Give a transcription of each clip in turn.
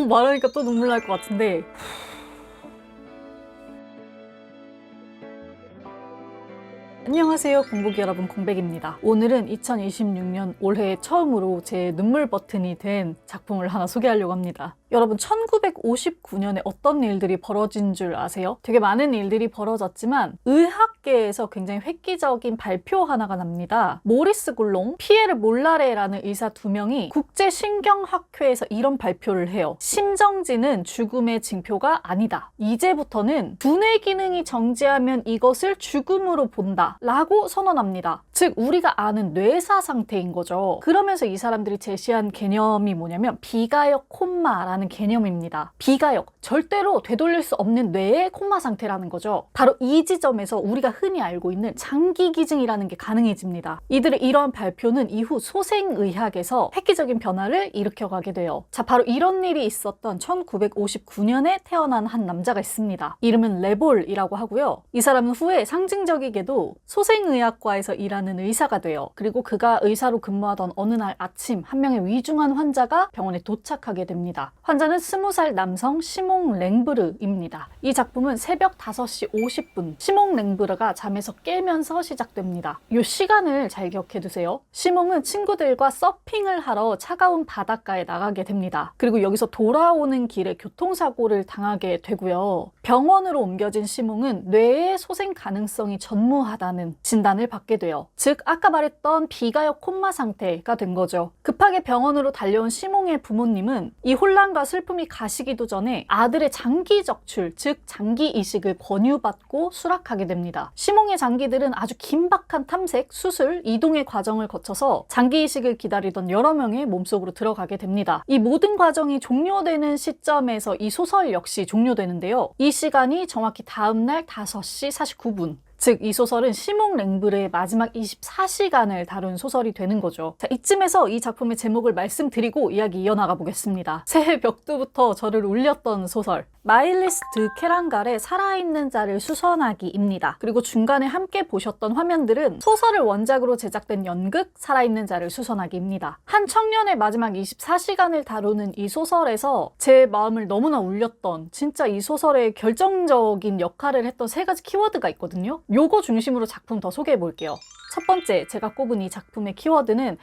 말하니까 또 눈물 날 것 같은데, 안녕하세요, 공부기 여러분, 공백입니다. 오늘은 2026년 올해 처음으로 제 눈물 버튼이 된 작품을 하나 소개하려고 합니다. 여러분, 1959년에 어떤 일들이 벌어진 줄 아세요? 되게 많은 일들이 벌어졌지만 의학계에서 굉장히 획기적인 발표 하나가 납니다. 모리스 굴롱, 피에르 몰라레라는 의사 두 명이 국제신경학회에서 이런 발표를 해요. 심정지는 죽음의 징표가 아니다. 이제부터는 두뇌 기능이 정지하면 이것을 죽음으로 본다 라고 선언합니다. 즉, 우리가 아는 뇌사 상태인 거죠. 그러면서 이 사람들이 제시한 개념이 뭐냐면 비가역 콤마라는 개념입니다. 비가역, 절대로 되돌릴 수 없는 뇌의 콤마 상태라는 거죠. 바로 이 지점에서 우리가 흔히 알고 있는 장기 기증이라는 게 가능해집니다. 이들의 이러한 발표는 이후 소생의학에서 획기적인 변화를 일으켜가게 돼요. 자, 바로 이런 일이 있었던 1959년에 태어난 한 남자가 있습니다. 이름은 레볼이라고 하고요. 이 사람은 후에 상징적이게도 소생의학과에서 일하는 의사가 돼요. 그리고 그가 의사로 근무하던 어느 날 아침 한 명의 위중한 환자가 병원에 도착하게 됩니다. 환자는 20살 남성 시몽 랭브르입니다. 이 작품은 새벽 5시 50분 시몽 랭브르가 잠에서 깨면서 시작됩니다. 이 시간을 잘 기억해두세요. 시몽은 친구들과 서핑을 하러 차가운 바닷가에 나가게 됩니다. 그리고 여기서 돌아오는 길에 교통사고를 당하게 되고요. 병원으로 옮겨진 시몽은 뇌의 소생 가능성이 전무하다는 진단을 받게 돼요. 즉, 아까 말했던 비가역 콤마 상태가 된 거죠. 급하게 병원으로 달려온 시몽의 부모님은 이 혼란과 슬픔이 가시기도 전에 아들의 장기 적출, 즉 장기 이식을 권유받고 수락하게 됩니다. 시몽의 장기들은 아주 긴박한 탐색, 수술, 이동의 과정을 거쳐서 장기 이식을 기다리던 여러 명의 몸속으로 들어가게 됩니다. 이 모든 과정이 종료되는 시점에서 이 소설 역시 종료되는데요. 이 시간이 정확히 다음날 5시 49분. 즉, 이 소설은 시몽 랭브르의 마지막 24시간을 다룬 소설이 되는 거죠. 자, 이쯤에서 이 작품의 제목을 말씀드리고 이야기 이어나가 보겠습니다. 새해 벽두부터 저를 울렸던 소설, 마일리스 드 케랑갈의 살아있는 자를 수선하기입니다. 그리고 중간에 함께 보셨던 화면들은 소설을 원작으로 제작된 연극 살아있는 자를 수선하기입니다. 한 청년의 마지막 24시간을 다루는 이 소설에서 제 마음을 너무나 울렸던, 진짜 이 소설의 결정적인 역할을 했던 3가지 키워드가 있거든요. 요거 중심으로 작품 더 소개해 볼게요. 첫 번째, 제가 꼽은 이 작품의 키워드는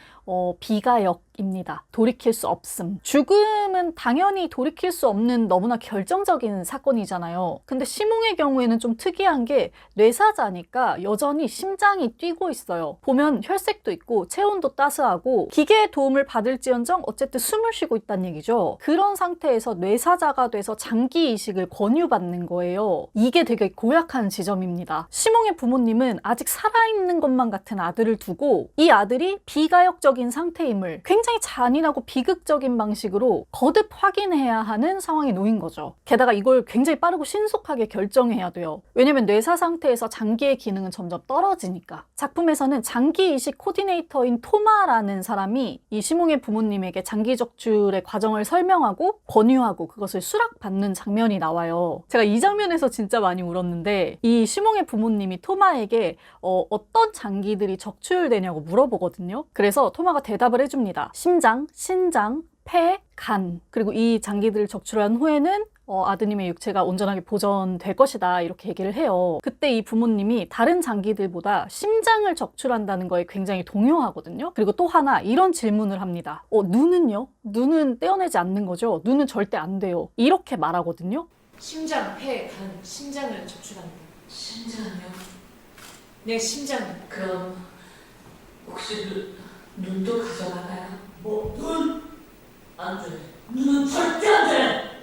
비가역입니다. 돌이킬 수 없음. 죽음은 당연히 돌이킬 수 없는 너무나 결정적인 사건이잖아요. 근데 시몽의 경우에는 좀 특이한 게 뇌사자니까 여전히 심장이 뛰고 있어요. 보면 혈색도 있고 체온도 따스하고 기계의 도움을 받을지언정 어쨌든 숨을 쉬고 있다는 얘기죠. 그런 상태에서 뇌사자가 돼서 장기 이식을 권유받는 거예요. 이게 되게 고약한 지점입니다. 시몽의 부모님은 아직 살아있는 것만 같은 아들을 두고 이 아들이 비가역적인 상태임을 굉장히 잔인하고 비극적인 방식으로 거듭 확인해야 하는 상황에 놓인 거죠. 게다가 이걸 굉장히 빠르고 신속하게 결정해야 돼요. 왜냐면 뇌사 상태에서 장기의 기능은 점점 떨어지니까. 작품에서는 장기 이식 코디네이터인 토마라는 사람이 이 시몽의 부모님에게 장기 적출의 과정을 설명하고 권유하고 그것을 수락받는 장면이 나와요. 제가 이 장면에서 진짜 많이 울었는데, 이 시몽의 부모님이 토마에게 어떤 장기들이 적출되냐고 물어보거든요. 그래서 토마가 대답을 해줍니다. 심장, 신장, 폐, 간. 그리고 이 장기들을 적출한 후에는 아드님의 육체가 온전하게 보존될 것이다, 이렇게 얘기를 해요. 그때 이 부모님이 다른 장기들보다 심장을 적출한다는 거에 굉장히 동요하거든요. 그리고 또 하나 이런 질문을 합니다. 눈은요? 눈은 떼어내지 않는 거죠? 눈은 절대 안 돼요. 이렇게 말하거든요. 심장, 폐, 간, 심장을 적출합니다. 심장이요? 네, 심장. 그럼 혹시 눈도 가져가나요? 눈? 안 돼. 눈은 절대 안 돼!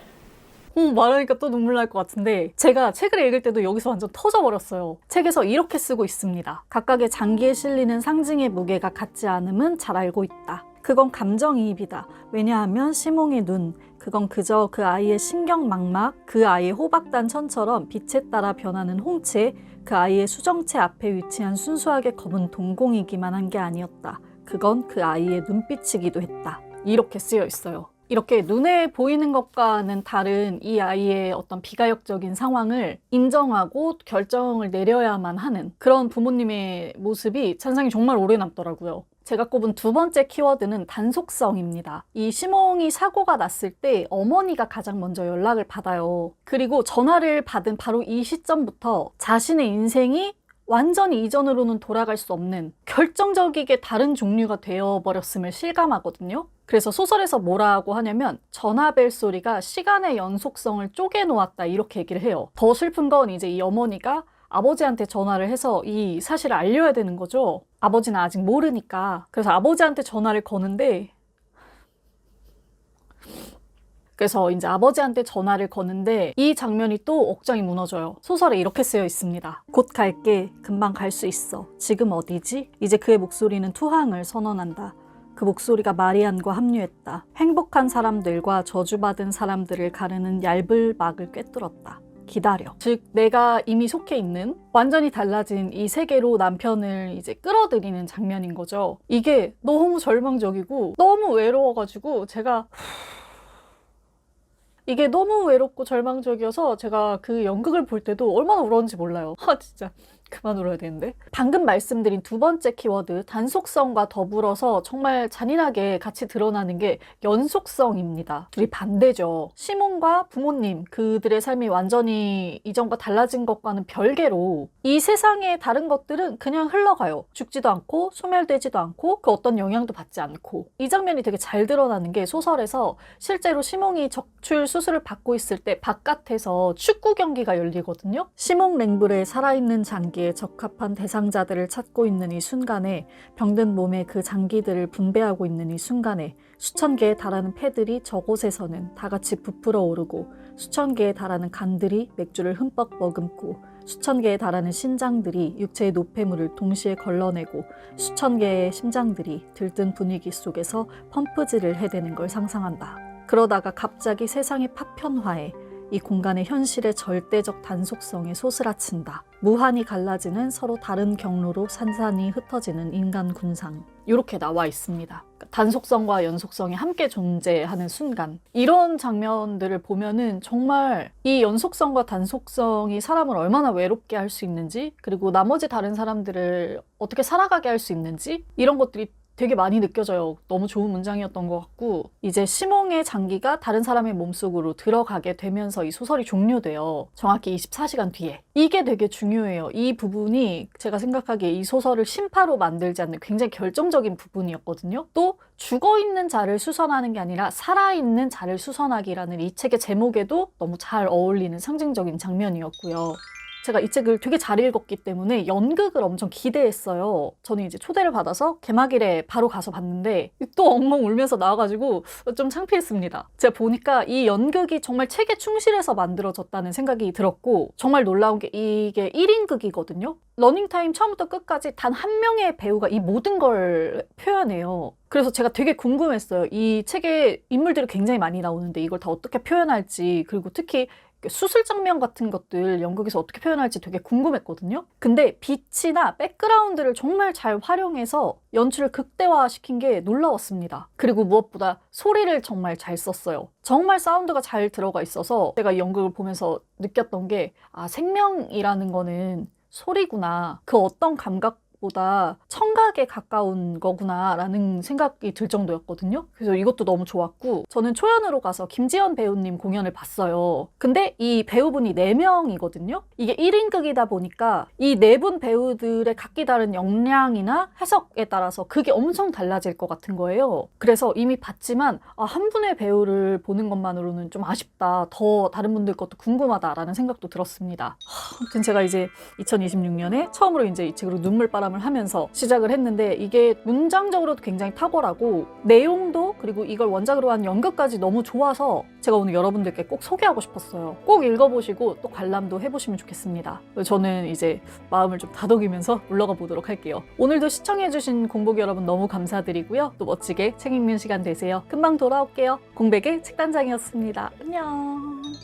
말하니까 또 눈물 날 것 같은데, 제가 책을 읽을 때도 여기서 완전 터져버렸어요. 책에서 이렇게 쓰고 있습니다. 각각의 장기에 실리는 상징의 무게가 같지 않음은 잘 알고 있다. 그건 감정이입이다. 왜냐하면 시몽의 눈, 그건 그저 그 아이의 신경망막, 그 아이의 호박단천처럼 빛에 따라 변하는 홍채, 그 아이의 수정체 앞에 위치한 순수하게 검은 동공이기만 한 게 아니었다. 그건 그 아이의 눈빛이기도 했다. 이렇게 쓰여 있어요. 이렇게 눈에 보이는 것과는 다른 이 아이의 어떤 비가역적인 상황을 인정하고 결정을 내려야만 하는 그런 부모님의 모습이 찬상이 정말 오래 남더라고요. 제가 꼽은 두 번째 키워드는 단속성입니다. 이 시몽이 사고가 났을 때 어머니가 가장 먼저 연락을 받아요. 그리고 전화를 받은 바로 이 시점부터 자신의 인생이 완전히 이전으로는 돌아갈 수 없는 결정적이게 다른 종류가 되어버렸음을 실감하거든요. 그래서 소설에서 뭐라고 하냐면 전화벨 소리가 시간의 연속성을 쪼개놓았다 이렇게 얘기를 해요. 더 슬픈 건 이제 이 어머니가 아버지한테 전화를 해서 이 사실을 알려야 되는 거죠. 아버지는 아직 모르니까. 그래서 아버지한테 전화를 거는데 그래서 이제 아버지한테 전화를 거는데 이 장면이 또 억장이 무너져요. 소설에 이렇게 쓰여 있습니다. 곧 갈게. 금방 갈 수 있어. 지금 어디지? 이제 그의 목소리는 투항을 선언한다. 그 목소리가 마리안과 합류했다. 행복한 사람들과 저주받은 사람들을 가르는 얇은 막을 꿰뚫었다. 기다려. 즉 내가 이미 속해 있는 완전히 달라진 이 세계로 남편을 이제 끌어들이는 장면인 거죠. 이게 너무 절망적이고 너무 외로워가지고 이게 너무 외롭고 절망적이어서 제가 그 연극을 볼 때도 얼마나 울었는지 몰라요. 진짜 그만 울어야 되는데. 방금 말씀드린 두 번째 키워드 단속성과 더불어서 정말 잔인하게 같이 드러나는 게 연속성입니다. 둘이 반대죠. 시몬과 부모님, 그들의 삶이 완전히 이전과 달라진 것과는 별개로 이 세상의 다른 것들은 그냥 흘러가요. 죽지도 않고 소멸되지도 않고 그 어떤 영향도 받지 않고. 이 장면이 되게 잘 드러나는 게 소설에서 실제로 시몬이 적출 수술을 받고 있을 때 바깥에서 축구 경기가 열리거든요. 시몬 랭블의 살아있는 장기에 적합한 대상자들을 찾고 있는 이 순간에 병든 몸에 그 장기들을 분배하고 있는 이 순간에 수천 개에 달하는 폐들이 저곳에서는 다 같이 부풀어 오르고 수천 개에 달하는 간들이 맥주를 흠뻑 머금고 수천 개에 달하는 신장들이 육체의 노폐물을 동시에 걸러내고 수천 개의 심장들이 들뜬 분위기 속에서 펌프질을 해대는 걸 상상한다. 그러다가 갑자기 세상의 파편화에 이 공간의 현실의 절대적 단속성에 소스라친다. 무한히 갈라지는 서로 다른 경로로 산산이 흩어지는 인간 군상. 이렇게 나와 있습니다. 단속성과 연속성이 함께 존재하는 순간. 이런 장면들을 보면은 정말 이 연속성과 단속성이 사람을 얼마나 외롭게 할 수 있는지, 그리고 나머지 다른 사람들을 어떻게 살아가게 할 수 있는지, 이런 것들이 되게 많이 느껴져요. 너무 좋은 문장이었던 것 같고, 이제 시몽의 장기가 다른 사람의 몸속으로 들어가게 되면서 이 소설이 종료돼요. 정확히 24시간 뒤에. 이게 되게 중요해요. 이 부분이 제가 생각하기에 이 소설을 심파로 만들지 않는 굉장히 결정적인 부분이었거든요. 또 죽어있는 자를 수선하는 게 아니라 살아있는 자를 수선하기라는 이 책의 제목에도 너무 잘 어울리는 상징적인 장면이었고요. 제가 이 책을 되게 잘 읽었기 때문에 연극을 엄청 기대했어요. 저는 이제 초대를 받아서 개막일에 바로 가서 봤는데 또 엉엉 울면서 나와가지고 좀 창피했습니다. 제가 보니까 이 연극이 정말 책에 충실해서 만들어졌다는 생각이 들었고, 정말 놀라운 게 이게 1인극이거든요. 러닝타임 처음부터 끝까지 단 한 명의 배우가 이 모든 걸 표현해요. 그래서 제가 되게 궁금했어요. 이 책에 인물들이 굉장히 많이 나오는데 이걸 다 어떻게 표현할지, 그리고 특히 수술 장면 같은 것들 연극에서 어떻게 표현할지 되게 궁금했거든요. 근데 빛이나 백그라운드를 정말 잘 활용해서 연출을 극대화시킨 게 놀라웠습니다. 그리고 무엇보다 소리를 정말 잘 썼어요. 정말 사운드가 잘 들어가 있어서 제가 이 연극을 보면서 느꼈던 게, 생명이라는 거는 소리구나. 그 어떤 감각보다 청각에 가까운 거구나 라는 생각이 들 정도였거든요. 그래서 이것도 너무 좋았고, 저는 초연으로 가서 김지연 배우님 공연을 봤어요. 근데 이 배우분이 4명이거든요. 이게 1인극이다 보니까 이 4분 배우들의 각기 다른 역량이나 해석에 따라서 그게 엄청 달라질 것 같은 거예요. 그래서 이미 봤지만 한 분의 배우를 보는 것만으로는 좀 아쉽다. 더 다른 분들 것도 궁금하다라는 생각도 들었습니다. 아무튼 제가 이제 2026년에 처음으로 이제 이 책으로 눈물바람을 하면서 시작을 했는데, 이게 문장적으로도 굉장히 탁월하고 내용도, 그리고 이걸 원작으로 한 연극까지 너무 좋아서 제가 오늘 여러분들께 꼭 소개하고 싶었어요. 꼭 읽어보시고 또 관람도 해보시면 좋겠습니다. 저는 이제 마음을 좀 다독이면서 물러가 보도록 할게요. 오늘도 시청해주신 공복 여러분 너무 감사드리고요. 또 멋지게 책 읽는 시간 되세요. 금방 돌아올게요. 공백의 책단장이었습니다. 안녕.